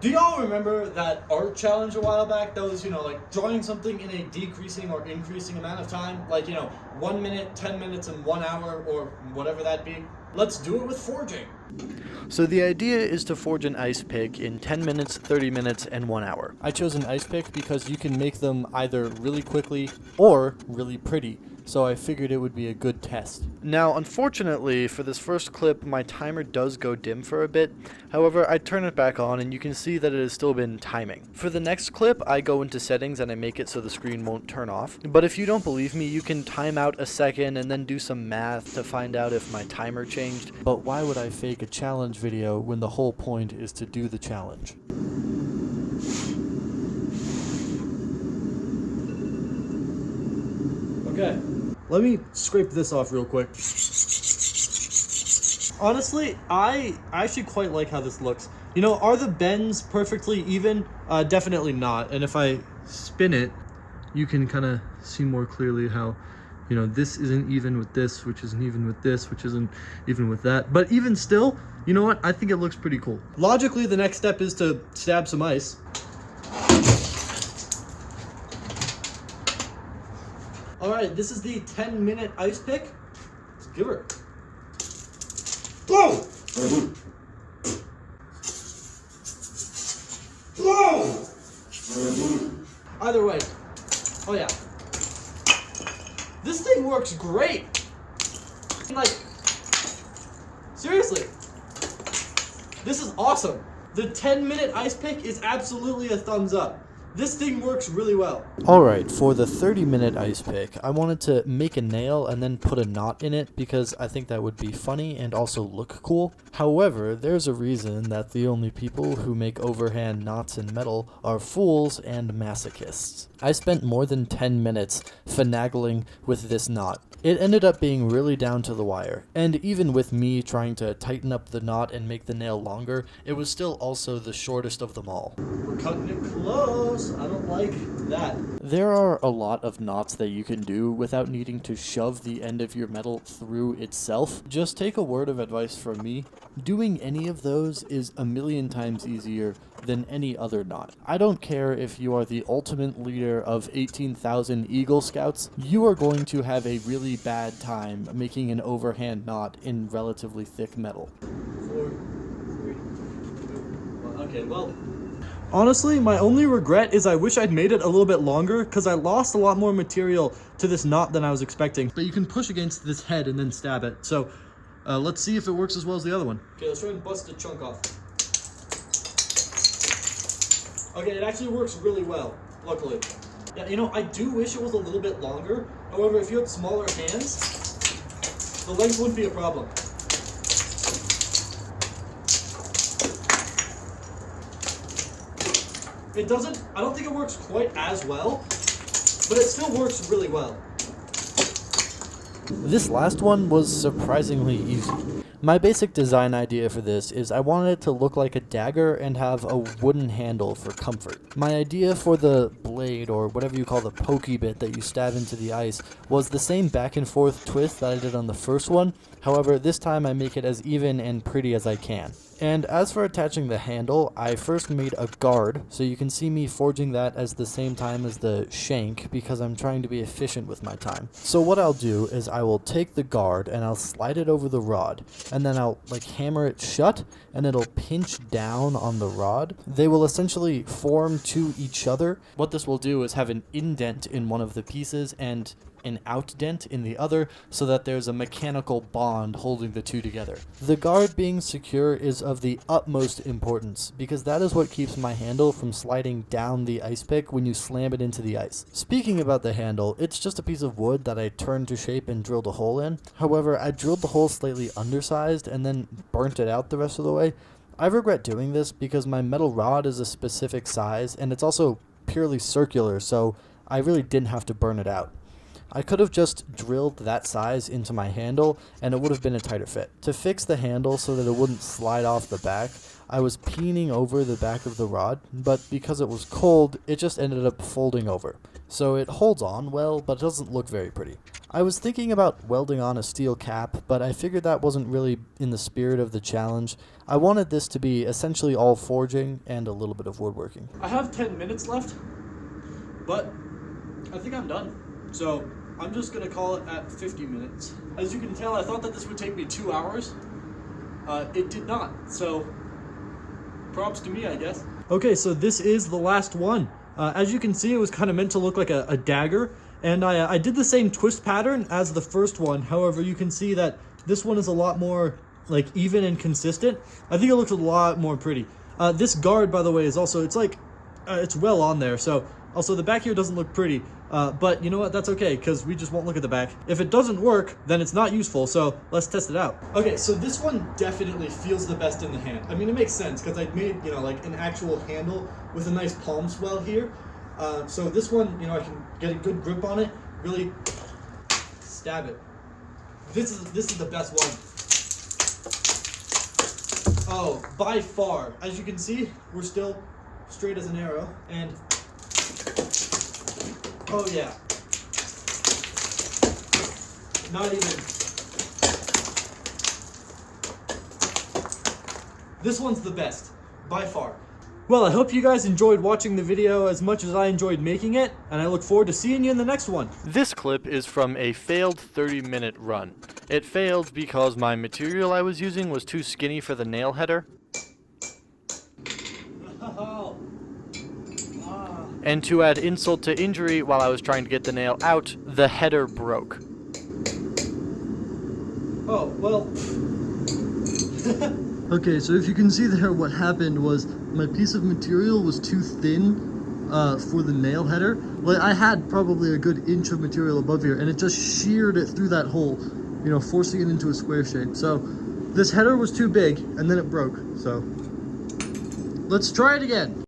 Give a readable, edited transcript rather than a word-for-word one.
Do y'all remember that art challenge a while back that was, like drawing something in a decreasing or increasing amount of time? Like, 1 minute, 10 minutes, and 1 hour, or whatever that be? Let's do it with forging. So the idea is to forge an ice pick in 10 minutes, 30 minutes, and 1 hour. I chose an ice pick because you can make them either really quickly or really pretty, so I figured it would be a good test. Now, unfortunately, for this first clip, my timer does go dim for a bit. However, I turn it back on and you can see that it has still been timing. For the next clip, I go into settings and I make it so the screen won't turn off. But if you don't believe me, you can time out a second and then do some math to find out if my timer changed. But why would I fake a challenge video when the whole point is to do the challenge? Okay, let me scrape this off real quick. Honestly, I actually quite like how this looks. Are the bends perfectly even? Definitely not. And if I spin it, you can kind of see more clearly how, this isn't even with this, which isn't even with this, which isn't even with that. But even still, you know what? I think it looks pretty cool. Logically, the next step is to stab some ice. All right, this is the 10-minute ice pick. Let's give her. Whoa! Whoa! Either way. Oh yeah. This thing works great. Like, seriously. This is awesome. The 10-minute ice pick is absolutely a thumbs up. This thing works really well. Alright, for the 30-minute ice pick, I wanted to make a nail and then put a knot in it because I think that would be funny and also look cool. However, there's a reason that the only people who make overhand knots in metal are fools and masochists. I spent more than 10 minutes finagling with this knot. It ended up being really down to the wire, and even with me trying to tighten up the knot and make the nail longer, it was still also the shortest of them all. We're cutting it close. I don't like that. There are a lot of knots that you can do without needing to shove the end of your metal through itself. Just take a word of advice from me. Doing any of those is a million times easier than any other knot. I don't care if you are the ultimate leader of 18,000 Eagle Scouts, you are going to have a really bad time making an overhand knot in relatively thick metal. 4, 3, 2, 1. Okay, well, honestly, my only regret is I wish I'd made it a little bit longer because I lost a lot more material to this knot than I was expecting. But you can push against this head and then stab it. So let's see if it works as well as the other one. Okay, let's try and bust the chunk off. Okay, it actually works really well, luckily. Yeah, I do wish it was a little bit longer. However, if you had smaller hands, the length wouldn't be a problem. I don't think it works quite as well, but it still works really well. This last one was surprisingly easy. My basic design idea for this is I wanted it to look like a dagger and have a wooden handle for comfort. My idea for the blade, or whatever you call the pokey bit that you stab into the ice, was the same back and forth twist that I did on the first one. However, this time I make it as even and pretty as I can. And as for attaching the handle, I first made a guard, so you can see me forging that as the same time as the shank because I'm trying to be efficient with my time. So what I'll do is I will take the guard and I'll slide it over the rod, and then I'll hammer it shut and it'll pinch down on the rod. They will essentially form to each other. What this will do is have an indent in one of the pieces and an outdent in the other so that there's a mechanical bond holding the two together. The guard being secure is of the utmost importance because that is what keeps my handle from sliding down the ice pick when you slam it into the ice. Speaking about the handle, it's just a piece of wood that I turned to shape and drilled a hole in. However, I drilled the hole slightly undersized and then burnt it out the rest of the way. I regret doing this because my metal rod is a specific size and it's also purely circular, so I really didn't have to burn it out. I could have just drilled that size into my handle and it would have been a tighter fit. To fix the handle so that it wouldn't slide off the back, I was peening over the back of the rod, but because it was cold, it just ended up folding over. So it holds on well, but it doesn't look very pretty. I was thinking about welding on a steel cap, but I figured that wasn't really in the spirit of the challenge. I wanted this to be essentially all forging and a little bit of woodworking. I have 10 minutes left, but I think I'm done. So I'm just gonna call it at 50 minutes. As you can tell, I thought that this would take me 2 hours. It did not, so props to me, I guess. Okay, so this is the last one. As you can see, it was kind of meant to look like a dagger, and I did the same twist pattern as the first one. However, you can see that this one is a lot more like even and consistent. I think it looks a lot more pretty. This guard, by the way, is also, it's like, it's well on there. So also the back here doesn't look pretty, but you know what, that's okay, because we just won't look at the back. If it doesn't work, then it's not useful, so let's test it out. Okay, so this one definitely feels the best in the hand. I mean, it makes sense, because I made, you know, like an actual handle with a nice palm swell here. So this one, you know, I can get a good grip on it, really stab it. This is the best one. Oh, by far. As you can see, we're still straight as an arrow, and oh yeah. Not even. This one's the best, by far. Well, I hope you guys enjoyed watching the video as much as I enjoyed making it, and I look forward to seeing you in the next one. This clip is from a failed 30-minute run. It failed because my material I was using was too skinny for the nail header. And to add insult to injury, while I was trying to get the nail out, the header broke. Oh, well. Okay, so if you can see there, what happened was my piece of material was too thin for the nail header. Like, I had probably a good inch of material above here, and it just sheared it through that hole, you know, forcing it into a square shape. So this header was too big, and then it broke. So let's try it again.